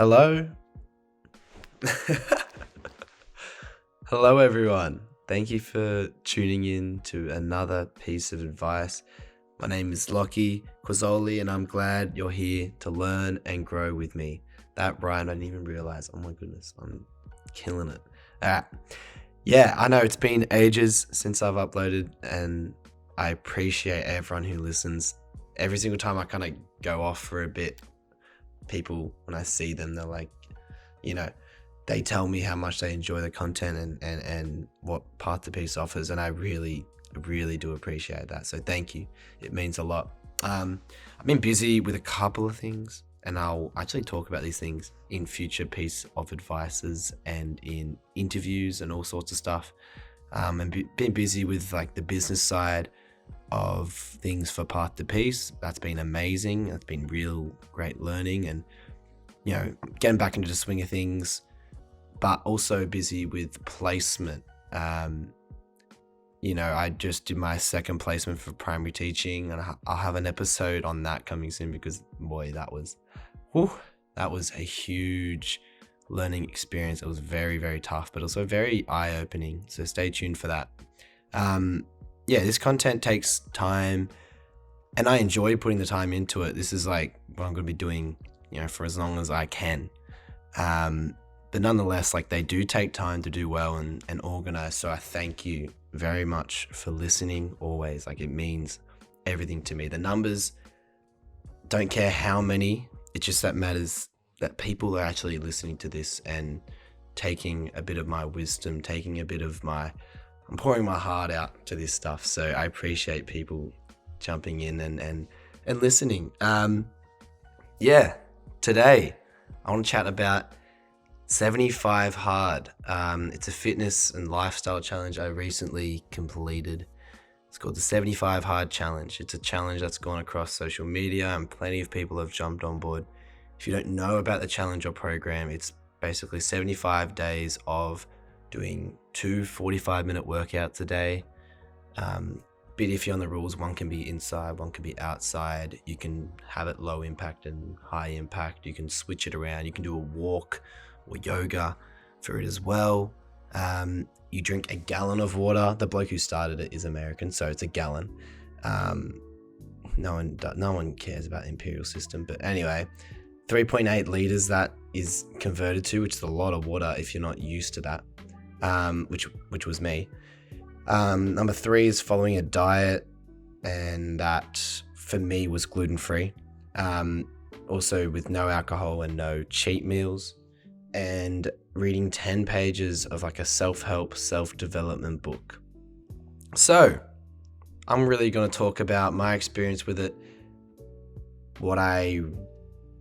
Hello. Hello, everyone. Thank you for tuning in to another piece of advice. My name is Lachie Querzoli, and I'm glad you're here to learn and grow with me. That rhyme, I didn't even realize. Oh my goodness, I'm killing it. Yeah, I know it's been ages since I've uploaded, and I appreciate everyone who listens. Every single time I kind of go off for a bit, people, when I see them, they're like, they tell me how much they enjoy the content and what Path to Peace offers, and I really do appreciate that. So thank you. It means a lot. I've been busy with a couple of things, and I'll actually talk about these things in future piece of advices and in interviews and all sorts of stuff. And been busy with like the business side of things for Path to Peace. That's been amazing. That's been real great learning and getting back into the swing of things, but also busy with placement. I just did my second placement for primary teaching, and I'll have an episode on that coming soon because boy, that was a huge learning experience. It was very, very tough, but also very eye-opening. So stay tuned for that. This content takes time, and I enjoy putting the time into it. This is like what I'm going to be doing, for as long as I can. But nonetheless, like, they do take time to do well and organize. So I thank you very much for listening always. Like, it means everything to me. The numbers, don't care how many, it's just that matters that people are actually listening to this and taking a bit of my wisdom, I'm pouring my heart out to this stuff. So I appreciate people jumping in and listening. Today I want to chat about 75 Hard. It's a fitness and lifestyle challenge I recently completed. It's called the 75 Hard Challenge. It's a challenge that's gone across social media, and plenty of people have jumped on board. If you don't know about the challenge or program, it's basically 75 days of doing 2 45-minute workouts a day. Bit iffy on the rules. One can be inside, one can be outside. You can have it low impact and high impact. You can switch it around. You can do a walk or yoga for it as well. You drink a gallon of water. The bloke who started it is American, so it's a gallon. No one cares about the imperial system, but anyway, 3.8 liters that is converted to, which is a lot of water if you're not used to that. Which was me. Number 3 is following a diet, and that for me was gluten-free. Also with no alcohol and no cheat meals, and reading 10 pages of like a self-help, self-development book. So I'm really going to talk about my experience with it, what I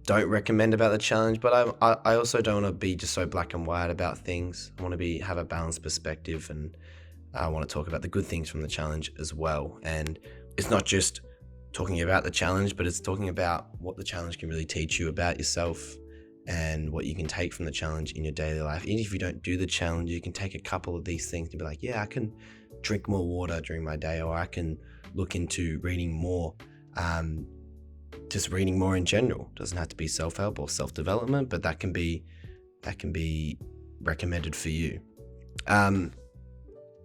don't recommend about the challenge, but I also don't want to be just so black and white about things. I want to have a balanced perspective, and I want to talk about the good things from the challenge as well. And it's not just talking about the challenge, but it's talking about what the challenge can really teach you about yourself and what you can take from the challenge in your daily life. Even if you don't do the challenge, you can take a couple of these things to be like, I can drink more water during my day, or I can look into reading more. Just reading more in general. Doesn't have to be self-help or self-development, but that can be recommended for you.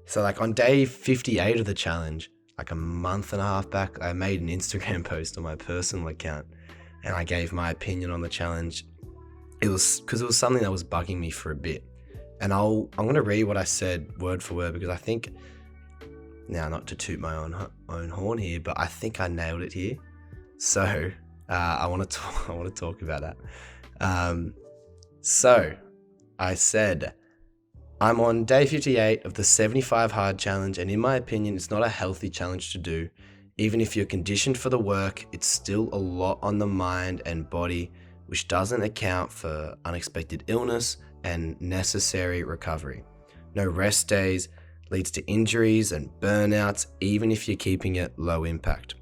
So like on day 58 of the challenge, like a month and a half back, I made an Instagram post on my personal account, and I gave my opinion on the challenge. It was because it was something that was bugging me for a bit, and I'm going to read what I said word for word, because I think, now not to toot my own horn here, but I think I nailed it here. So I want to talk about that. So I said, I'm on day 58 of the 75 Hard Challenge, and in my opinion, it's not a healthy challenge to do. Even if you're conditioned for the work, it's still a lot on the mind and body, which doesn't account for unexpected illness and necessary recovery. No rest days leads to injuries and burnouts, even if you're keeping it low impact.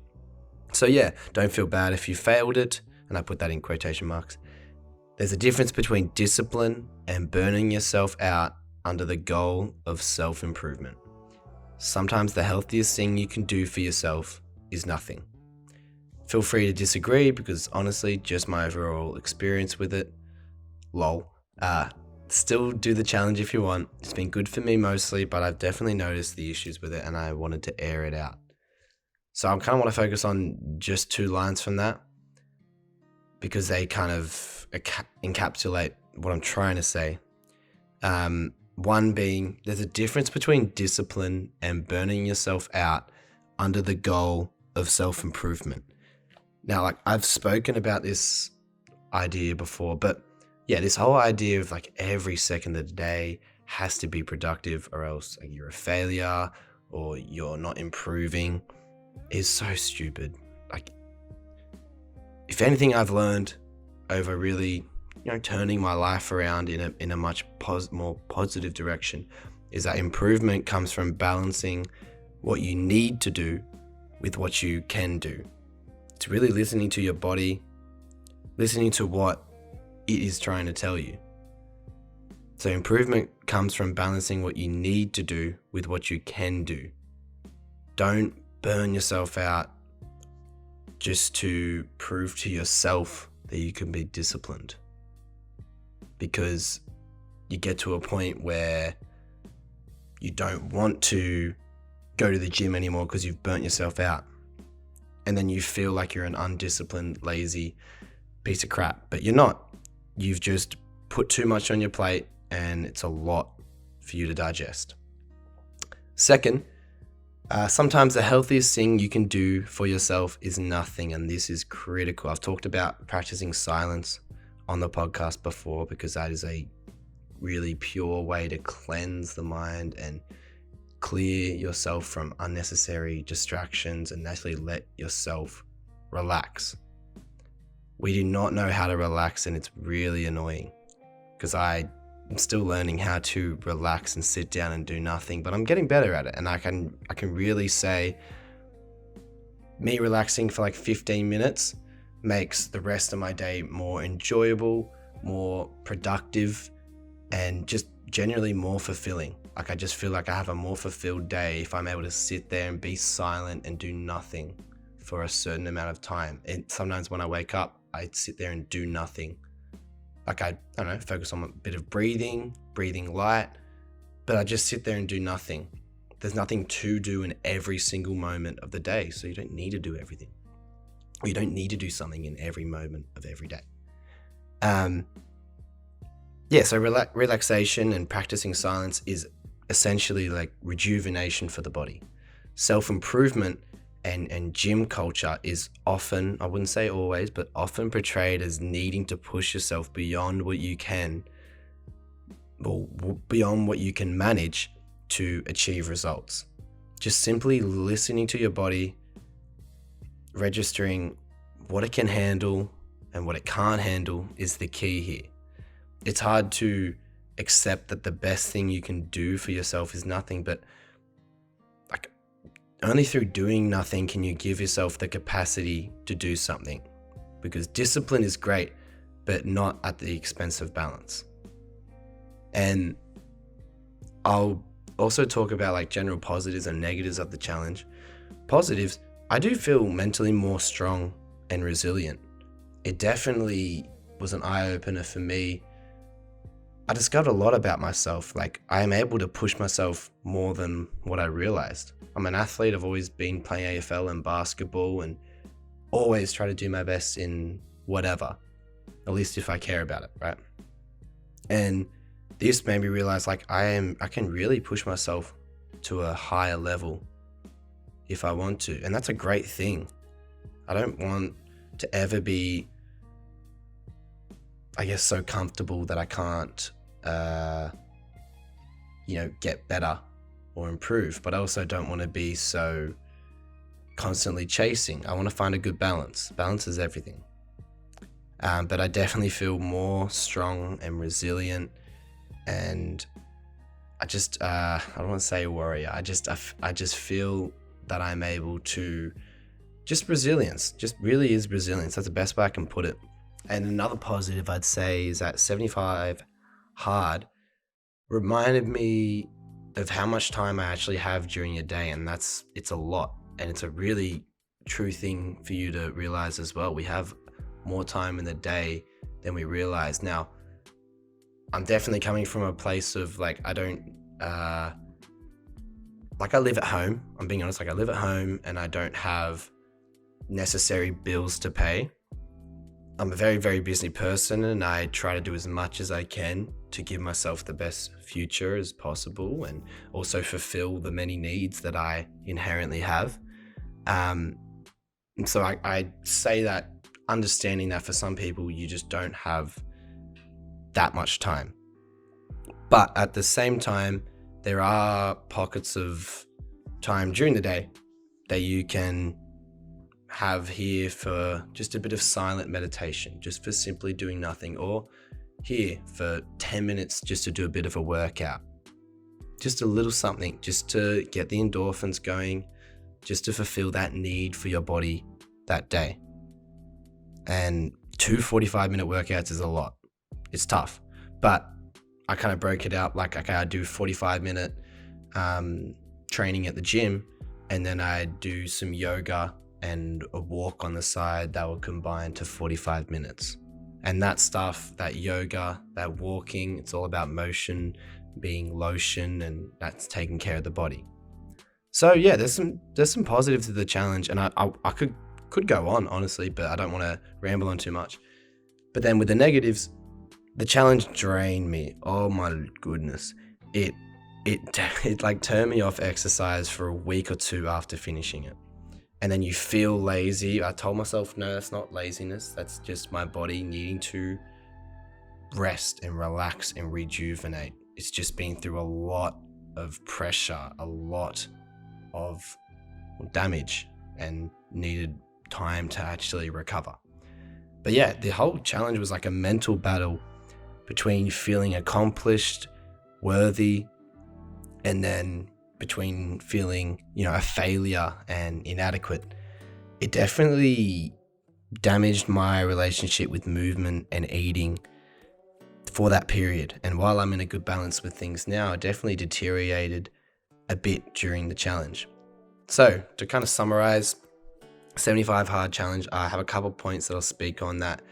So don't feel bad if you failed it, and I put that in quotation marks. There's a difference between discipline and burning yourself out under the goal of self-improvement. Sometimes the healthiest thing you can do for yourself is nothing. Feel free to disagree, because honestly, just my overall experience with it. lol. Still do the challenge if you want. It's been good for me mostly, but I've definitely noticed the issues with it and I wanted to air it out. So I kind of want to focus on just 2 lines from that because they kind of encapsulate what I'm trying to say. One being, there's a difference between discipline and burning yourself out under the goal of self-improvement. Now, like, I've spoken about this idea before, but yeah, this whole idea of like every second of the day has to be productive or else like, you're a failure or you're not improving is so stupid. Like, if anything I've learned over really, turning my life around in a much more positive direction is that improvement comes from balancing what you need to do with what you can do. It's really listening to your body, listening to what it is trying to tell you. So improvement comes from balancing what you need to do with what you can do. Don't burn yourself out just to prove to yourself that you can be disciplined. Because you get to a point where you don't want to go to the gym anymore because you've burnt yourself out. And then you feel like you're an undisciplined, lazy piece of crap. But you're not. You've just put too much on your plate and it's a lot for you to digest. Second, sometimes the healthiest thing you can do for yourself is nothing, and this is critical. I've talked about practicing silence on the podcast before because that is a really pure way to cleanse the mind and clear yourself from unnecessary distractions and actually let yourself relax. We do not know how to relax, and it's really annoying because I'm still learning how to relax and sit down and do nothing, but I'm getting better at it. And I can really say me relaxing for like 15 minutes makes the rest of my day more enjoyable, more productive, and just generally more fulfilling. Like, I just feel like I have a more fulfilled day if I'm able to sit there and be silent and do nothing for a certain amount of time. And sometimes when I wake up, I sit there and do nothing. Like, I don't know, focus on a bit of breathing light, but I just sit there and do nothing. There's nothing to do in every single moment of the day, so you don't need to do everything. Or you don't need to do something in every moment of every day. So relaxation and practicing silence is essentially like rejuvenation for the body. Self-improvement and gym culture is often, I wouldn't say always, but often portrayed as needing to push yourself beyond what you can, or beyond what you can manage to achieve results. Just simply listening to your body, registering what it can handle and what it can't handle is the key here. It's hard to accept that the best thing you can do for yourself is nothing, but like, only through doing nothing can you give yourself the capacity to do something. Because discipline is great, but not at the expense of balance. And I'll also talk about like general positives and negatives of the challenge. Positives, I do feel mentally more strong and resilient. It definitely was an eye-opener for me. I discovered a lot about myself. Like, I am able to push myself more than what I realized. I'm an athlete. I've always been playing AFL and basketball and always try to do my best in whatever, at least if I care about it, right? And this made me realize like I can really push myself to a higher level if I want to. And that's a great thing. I don't want to ever be, I guess, so comfortable that I can't, get better or improve. But I also don't want to be so constantly chasing. I want to find a good balance. Balance is everything. But I definitely feel more strong and resilient. And I just, I don't want to say a warrior. I just feel that I'm able to, just resilience, just really is resilience. That's the best way I can put it. And another positive I'd say is that 75 hard reminded me of how much time I actually have during a day. And it's a lot. And it's a really true thing for you to realize as well. We have more time in the day than we realize. Now, I'm definitely coming from a place of like, I don't, like I live at home. I'm being honest, like I live at home and I don't have necessary bills to pay. I'm a very, very busy person and I try to do as much as I can to give myself the best future as possible and also fulfill the many needs that I inherently have. And so I say that understanding that for some people, you just don't have that much time. But at the same time, there are pockets of time during the day that you can have here for just a bit of silent meditation, just for simply doing nothing, or here for 10 minutes just to do a bit of a workout. Just a little something, just to get the endorphins going, just to fulfill that need for your body that day. And 2 45-minute workouts is a lot. It's tough, but I kind of broke it out like, okay, I do 45-minute training at the gym, and then I do some yoga and a walk on the side that will combine to 45 minutes. And that stuff, that yoga, that walking, it's all about motion, being lotion, and that's taking care of the body. So yeah, there's some positives to the challenge, and I could go on honestly, but I don't want to ramble on too much. But then with the negatives, the challenge drained me. Oh my goodness. It like turned me off exercise for a week or two after finishing it. And then you feel lazy. I told myself, no, that's not laziness. That's just my body needing to rest and relax and rejuvenate. It's just been through a lot of pressure, a lot of damage, and needed time to actually recover. But yeah, the whole challenge was like a mental battle between feeling accomplished, worthy, and then between feeling, a failure and inadequate. It definitely damaged my relationship with movement and eating for that period. And while I'm in a good balance with things now, it definitely deteriorated a bit during the challenge. So to kind of summarize, 75 hard challenge, I have a couple points that I'll speak on that,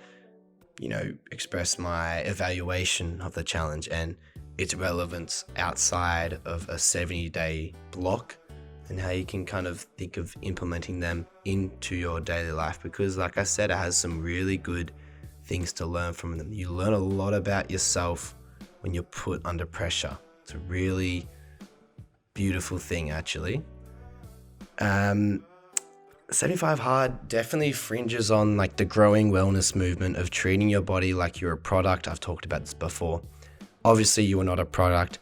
express my evaluation of the challenge and its relevance outside of a 70-day block, and how you can kind of think of implementing them into your daily life, because like I said, it has some really good things to learn from them. You learn a lot about yourself when you're put under pressure. It's a really beautiful thing, actually. 75 hard definitely fringes on like the growing wellness movement of treating your body like you're a product. I've talked about this before. Obviously you are not a product,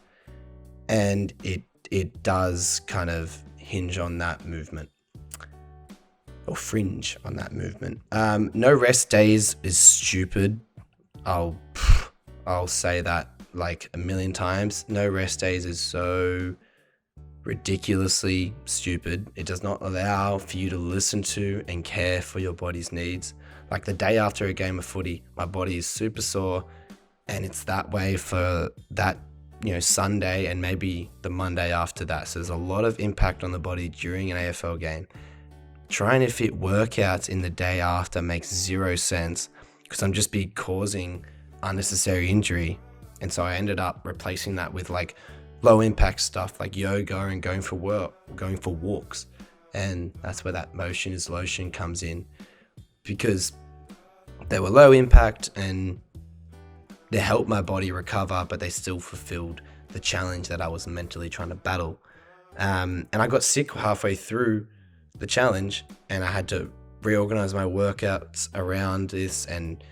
and it does kind of hinge on that movement, or fringe on that movement. No rest days is stupid. I'll say that like a million times. No rest days is so ridiculously stupid. It does not allow for you to listen to and care for your body's needs. Like the day after a game of footy, my body is super sore, and it's that way for that, Sunday and maybe the Monday after that. So there's a lot of impact on the body during an AFL game. Trying to fit workouts in the day after makes zero sense, because I'm just causing unnecessary injury. And so I ended up replacing that with like low impact stuff like yoga and going for walks. And that's where that motion is lotion comes in, because they were low impact and they helped my body recover, but they still fulfilled the challenge that I was mentally trying to battle. And I got sick halfway through the challenge, and I had to reorganize my workouts around this, and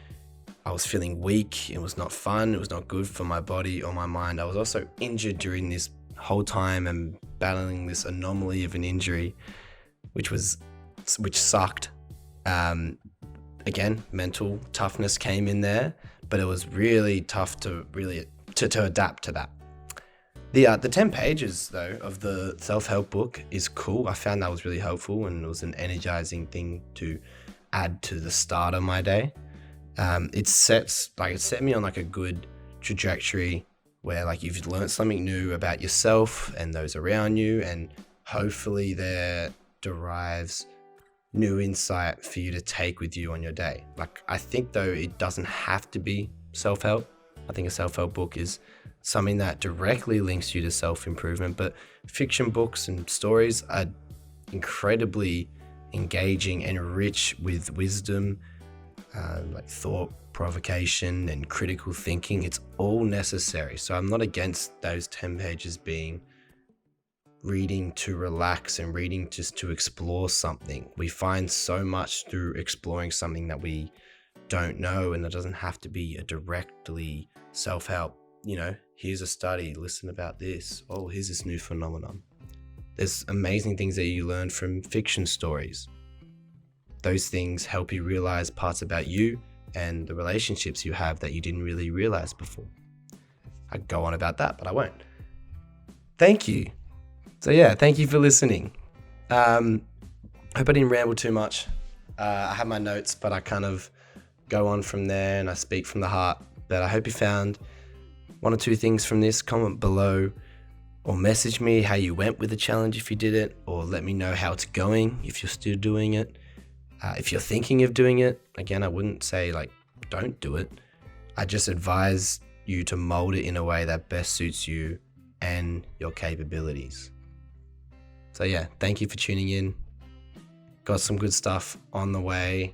I was feeling weak. It was not fun. It was not good for my body or my mind. I was also injured during this whole time and battling this anomaly of an injury, which sucked. Again, mental toughness came in there, but it was really tough to adapt to that. The 10 pages though of the self-help book is cool. I found that was really helpful, and it was an energizing thing to add to the start of my day. It set me on like a good trajectory where like you've learned something new about yourself and those around you, and hopefully there derives new insight for you to take with you on your day. Like I think though it doesn't have to be self-help. I think a self-help book is something that directly links you to self-improvement, but fiction books and stories are incredibly engaging and rich with wisdom, like thought provocation and critical thinking. It's all necessary. So I'm not against those 10 pages being reading to relax and reading just to explore something. We find so much through exploring something that we don't know, and it doesn't have to be a directly self-help, here's a study, listen about this, oh, here's this new phenomenon. There's amazing things that you learn from fiction stories. Those things help you realize parts about you and the relationships you have that you didn't really realize before. I could go on about that, but I won't. Thank you. So yeah, thank you for listening. Hope I didn't ramble too much. I have my notes, but I kind of go on from there and I speak from the heart. But I hope you found one or two things from this. Comment below or message me how you went with the challenge if you did it, or let me know how it's going if you're still doing it. If you're thinking of doing it, again, I wouldn't say don't do it. I just advise you to mold it in a way that best suits you and your capabilities. So yeah, thank you for tuning in. Got some good stuff on the way,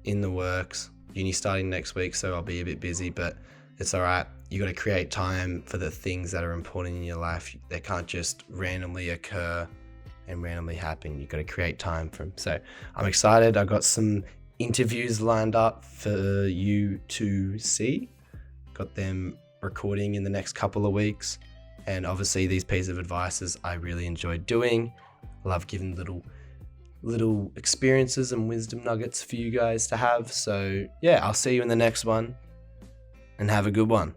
in the works. Uni starting next week, so I'll be a bit busy, but it's all right. You got to create time for the things that are important in your life. They can't just randomly occur and randomly happen. You got to create time for them. So I'm excited. I've got some interviews lined up for you to see. Got them recording in the next couple of weeks. And obviously these pieces of advices I really enjoyed doing. I love giving little experiences and wisdom nuggets for you guys to have. So yeah, I'll see you in the next one and have a good one.